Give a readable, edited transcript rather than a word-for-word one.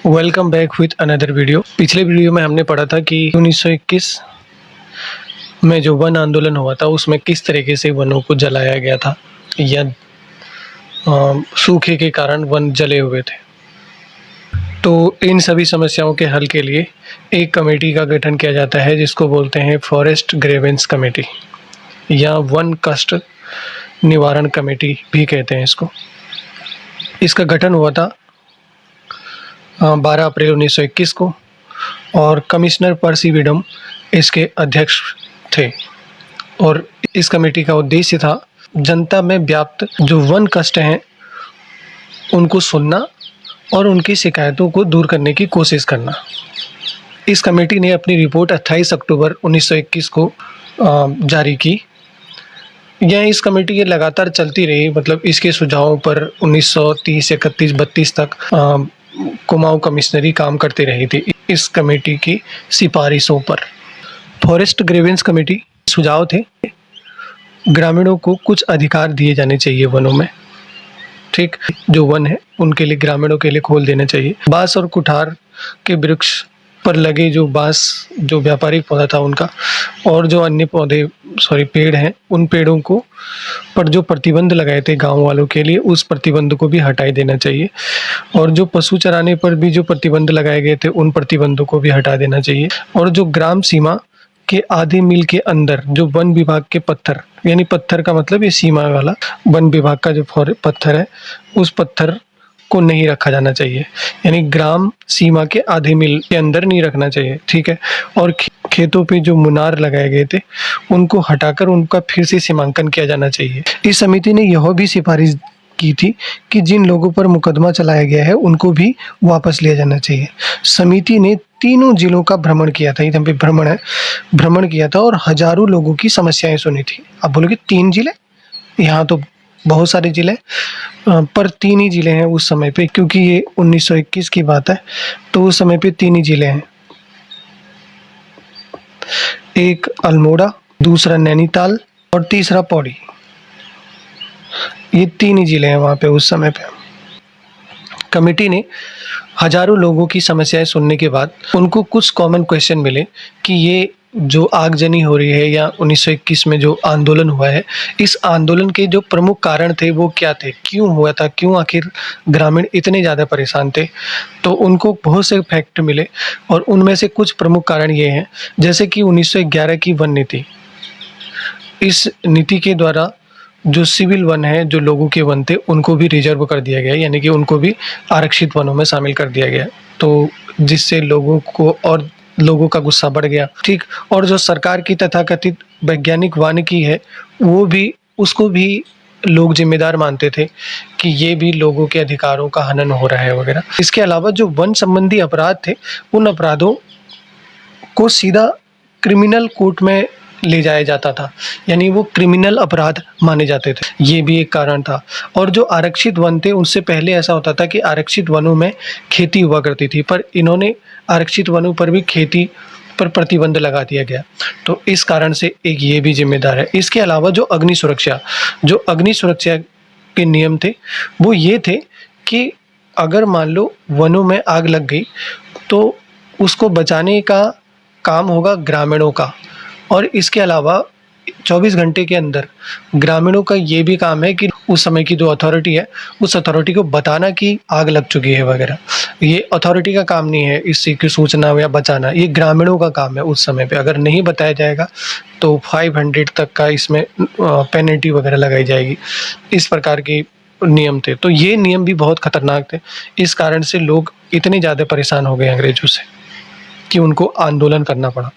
Welcome back with another video. पिछले video में हमने पढ़ा था कि 1921 में जो वन आंदोलन हुआ था उसमें किस तरीके से वनों को जलाया गया था या सूखे के कारण वन जले हुए थे। तो इन सभी समस्याओं के हल के लिए एक कमेटी का गठन किया जाता है जिसको बोलते हैं फॉरेस्ट ग्रीवेंस कमेटी या वन कष्ट निवारण कमेटी भी कहते हैं इसको। इसका गठन हुआ था 12 अप्रैल 1921 को और कमिश्नर पर्सी विडम इसके अध्यक्ष थे। और इस कमेटी का उद्देश्य था जनता में व्याप्त जो वन कष्ट हैं उनको सुनना और उनकी शिकायतों को दूर करने की कोशिश करना। इस कमेटी ने अपनी रिपोर्ट 28 अक्टूबर 1921 को जारी की। यह इस कमेटी की लगातार चलती रही, मतलब इसके सुझावों पर 1930, 31, 32 तक कुमाऊं कमिश्नरी काम करती रही थी इस कमेटी की सिफारिशों पर। फॉरेस्ट ग्रीवेंस कमेटी सुझाव थे ग्रामीणों को कुछ अधिकार दिए जाने चाहिए वनों में, ठीक, जो वन है उनके लिए ग्रामीणों के लिए खोल देना चाहिए। बांस और कुठार के वृक्ष पर लगे जो बांस जो व्यापारिक पौधा था उनका और जो अन्य पेड़ हैं उन पेड़ों को पर जो प्रतिबंध लगाए थे गांव वालों के लिए उस प्रतिबंध को भी हटाई देना चाहिए। और जो पशु चराने पर भी जो प्रतिबंध लगाए गए थे उन प्रतिबंधों को भी हटा देना चाहिए। और जो ग्राम सीमा के आधे मील के अंदर जो वन विभाग के पत्थर, यानी पत्थर का मतलब ये सीमा वाला वन विभाग का जो पत्थर है उस पत्थर को नहीं रखा जाना चाहिए, यानी ग्राम सीमा के आधे मील के अंदर नहीं रखना चाहिए, ठीक है। और खेतों पे जो मुनार लगाए गए थे उनको हटाकर उनका फिर से सीमांकन किया जाना चाहिए। इस समिति ने यह भी सिफारिश की थी कि जिन लोगों पर मुकदमा चलाया गया है उनको भी वापस लिया जाना चाहिए। समिति ने तीनों जिलों का भ्रमण किया था, यहाँ पे भ्रमण किया था और हजारों लोगों की समस्याएं सुनी थी। अब बोलोगे 3 जिले, यहाँ तो बहुत सारे जिले पर 3 ही जिले हैं उस समय पे, क्योंकि ये 1921 की बात है तो उस समय पे 3 ही जिले हैं। एक अल्मोड़ा, दूसरा नैनीताल और तीसरा पौड़ी। ये 3 ही जिले हैं वहाँ पे उस समय पे। कमेटी ने हजारों लोगों की समस्याएं सुनने के बाद उनको कुछ कॉमन क्वेश्चन मिले कि ये जो आगजनी हो रही है या 1921 में जो आंदोलन हुआ है इस आंदोलन के जो प्रमुख कारण थे वो क्या थे, क्यों हुआ था, क्यों आखिर ग्रामीण इतने ज़्यादा परेशान थे। तो उनको बहुत से फैक्ट मिले और उनमें से कुछ प्रमुख कारण ये हैं, जैसे कि 1911 की वन नीति। इस नीति के द्वारा जो सिविल वन है, जो लोगों के वन थे उनको भी रिजर्व कर दिया गया, यानी कि उनको भी आरक्षित वनों में शामिल कर दिया गया। तो जिससे लोगों का गुस्सा बढ़ गया, ठीक। और जो सरकार की तथाकथित वैज्ञानिक वानिकी है वो भी, उसको भी लोग जिम्मेदार मानते थे कि ये भी लोगों के अधिकारों का हनन हो रहा है वगैरह। इसके अलावा जो वन संबंधी अपराध थे उन अपराधों को सीधा क्रिमिनल कोर्ट में ले जाया जाता था, यानी वो क्रिमिनल अपराध माने जाते थे, ये भी एक कारण था। और जो आरक्षित वन थे उससे पहले ऐसा होता था कि आरक्षित वनों में खेती हुआ करती थी, पर इन्होंने आरक्षित वनों पर भी खेती पर प्रतिबंध लगा दिया गया, तो इस कारण से एक ये भी जिम्मेदार है। इसके अलावा जो अग्नि सुरक्षा के नियम थे वो ये थे कि अगर मान लो वनों में आग लग गई तो उसको बचाने का काम होगा ग्रामीणों का। और इसके अलावा 24 घंटे के अंदर ग्रामीणों का ये भी काम है कि उस समय की जो अथॉरिटी है उस अथॉरिटी को बताना कि आग लग चुकी है वगैरह। ये अथॉरिटी का काम नहीं है इस चीज़ की सूचना या बचाना, ये ग्रामीणों का काम है उस समय पे। अगर नहीं बताया जाएगा तो 500 तक का इसमें पेनल्टी वगैरह लगाई जाएगी। इस प्रकार के नियम थे, तो ये नियम भी बहुत खतरनाक थे। इस कारण से लोग इतने ज़्यादा परेशान हो गए अंग्रेजों से कि उनको आंदोलन करना पड़ा।